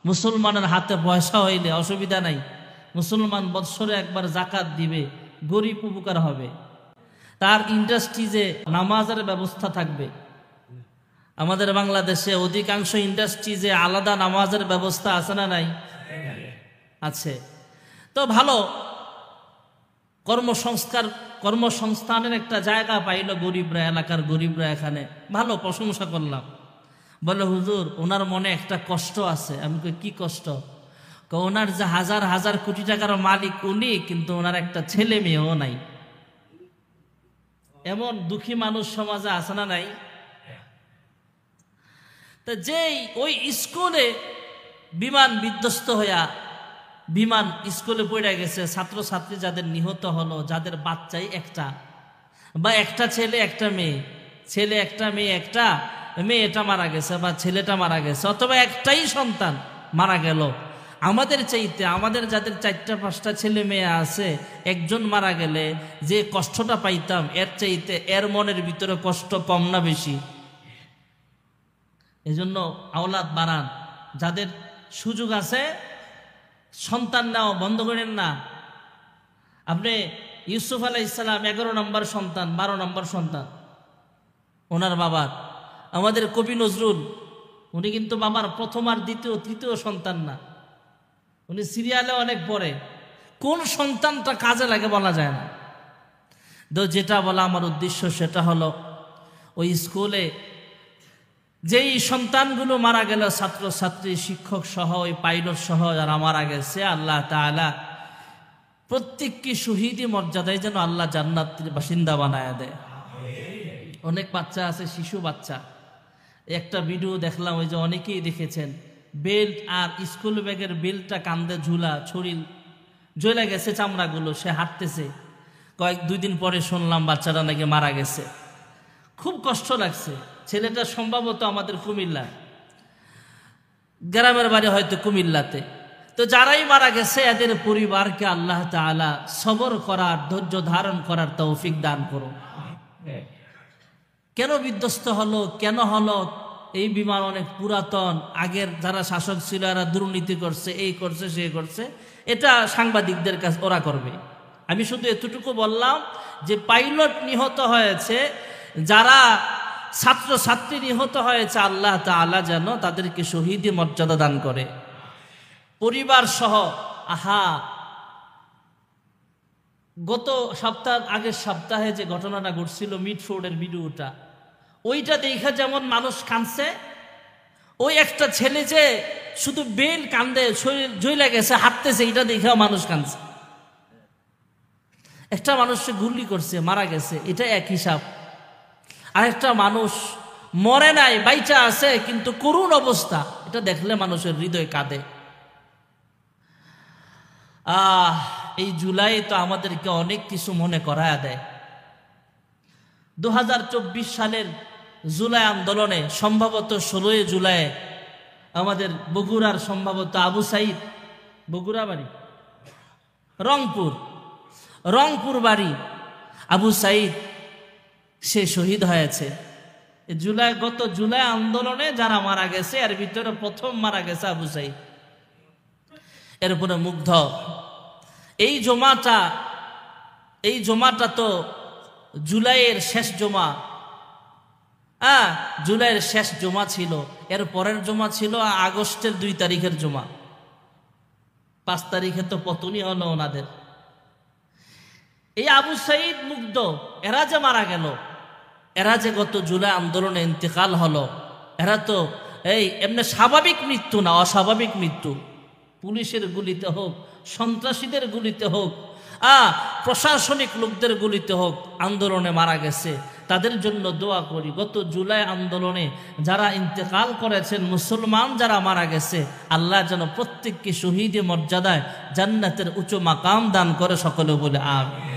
মুসলমানের হাতে পয়সা হইলে অসুবিধা নাই, মুসলমান বৎসরে একবার জাকাত দিবে, গরিব উপকার হবে। তার ইন্ডাস্ট্রিজে নামাজের ব্যবস্থা থাকবে। আমাদের বাংলাদেশে অধিকাংশ ইন্ডাস্ট্রিজে আলাদা নামাজের ব্যবস্থা আছে না নাই? আছে। তো ভালো কর্মসংস্থানের একটা জায়গা পাইল গরিবরা, এলাকার গরিবরা। এখানে ভালো, প্রশংসা করলাম। বলে হুজুর ওনার মনে একটা কষ্ট আছে। আমি কই কি কষ্ট? ওনার যে হাজার হাজার কোটি টাকার মালিক উনি, কিন্তু ওনার একটা ছেলে মেয়েও নাই। এমন দুঃখী মানুষ সমাজে আছে না নাই? তা যেই ওই স্কুলে বিমান বিধ্বস্ত হইয়া বিমান স্কুলে পড়ে গেছে, ছাত্রছাত্রী যাদের নিহত হলো, যাদের বাচ্চাই একটা বা একটা ছেলে একটা মেয়ে, ছেলে একটা মেয়ে, একটা মেয়েটা মারা গেছে বা ছেলেটা মারা গেছে, অথবা একটাই সন্তান মারা গেল। আমাদের চাইতে, আমাদের যাদের 4-5টা ছেলে মেয়ে আছে, একজন মারা গেলে যে কষ্টটা পাইতাম এর চাইতে এর মনের ভিতরে কষ্ট কম না বেশি? এজন্য আওলাদ বাড়ান। যাদের সুযোগ আছে সন্তান নাও, বন্ধ করেন না। আপনি ইউসুফ আলাইহিস সালাম 11 নম্বর সন্তান, 12 নম্বর সন্তান ওনার বাবার। আমাদের কবি নজরুল, উনি কিন্তু বাবার প্রথম আর দ্বিতীয় তৃতীয় সন্তান না, উনি সিরিয়ালে অনেক পরে। কোন সন্তানটা কাজে লাগে বলা যায় না। তো যেটা বলা আমার উদ্দেশ্য সেটা হলো, ওই স্কুলে যেই সন্তানগুলো মারা গেল, ছাত্রছাত্রী, শিক্ষক সহ, ওই পাইলট সহ যারা মারা গেছে, আল্লাহ তাআলা প্রত্যেককে শহীদি মর্যাদায় যেন আল্লাহ জান্নাতের বাসিন্দা বানায় দেয়। অনেক বাচ্চা আছে, শিশু বাচ্চা। একটা ভিডিও দেখলাম, ওই যে অনেকেই দেখেছেন, বেল্ট আর স্কুল ব্যাগের বেল্টটা কান্দে ঝুলা, শরীর জ্বলে গেছে চামড়াগুলো, সে হাঁটতেছে। 2 দিন পরে শুনলাম বাচ্চাটা নাকি মারা গেছে। খুব কষ্ট লাগছে। ছেলেটা সম্ভবত আমাদের কুমিল্লা, গ্রামের বাড়ি হয়তো কুমিল্লাতে। তো যারাই মারা গেছে এদের পরিবারকে আল্লাহ তাআলা সবর করার, ধৈর্য ধারণ করার তৌফিক দান করো। কেন বিধ্বস্ত হলো, কেন হলো? এই বিমান অনেক পুরাতন, আগের যারা শাসক ছিল এরা দুর্নীতি করছে, এই করছে, সে করছে। এটা সাংবাদিকদের কাছে ওরা করবে। আমি শুধু এতটুকু বললাম যে পাইলট নিহত হয়েছে, যারা ছাত্রছাত্রী নিহত হয়েছে, আল্লাহ তাআলা যেন তাদেরকে শহীদি মর্যাদা দান করে, পরিবার সহ। গত আগের সপ্তাহে যে ঘটনাটা ঘটছিল, মিডফোর্ডের ভিডিওটা, ওইটা দেখা যেমন মানুষ কাঁদছে, ওই একটা ছেলে যে শুধু বেল কান্দে, শরীর জ্বলে গেছে, হাঁটতেছে, এটা দেখেও মানুষ কাঁদছে। একটা মানুষকে গুলি করছে, মারা গেছে, এটা এক হিসাব। আরেকটা মানুষ মরে নাই, বাইচা আছে, কিন্তু করুণ অবস্থা, এটা দেখলে মানুষের হৃদয় কাঁদে। এই জুলাই তো আমাদেরকে অনেক কিছু মনে করায় দেয়। 2024 সালের জুলাই আন্দোলনে সম্ভবত 16 জুলাই আমাদের বগুড়ার সম্ভবত আবু সাইদ, বগুড়া বাড়ি, রংপুর বাড়ি, আবু সাইদ সে শহীদ হয়েছে। গত জুলাই আন্দোলনে যারা মারা গেছে এর ভিতরে প্রথম মারা গেছে আবু সাইদ। এরপরে মুগ্ধ। এই জমাটা তো জুলাইয়ের শেষ জমা, জুলাইয়ের শেষ জমা ছিল। এর পরের জমা ছিল আগস্টের 2 তারিখের জমা। 5 তারিখে তো পতনই হলো ওনাদের। এই আবু সাইদ, মুগ্ধ, এরা যে মারা গেল, এরা যে গত জুলাই আন্দোলনে ইন্তেকাল হলো, এরা তো এমনি স্বাভাবিক মৃত্যু না, অস্বাভাবিক মৃত্যু। পুলিশের গুলিতে হোক, সন্ত্রাসীদের গুলিতে হোক, প্রশাসনিক লোকদের গুলিতে হোক, আন্দোলনে মারা গেছে। তাদের জন্য দোয়া করি, গত জুলাই আন্দোলনে যারা ইন্তেকাল করেছেন, মুসলমান যারা মারা গেছে, আল্লাহ যেন প্রত্যেককে শহীদ মর্যাদায় জান্নাতের উচ্চ মাকাম দান করে। সকলে বলে আমিন।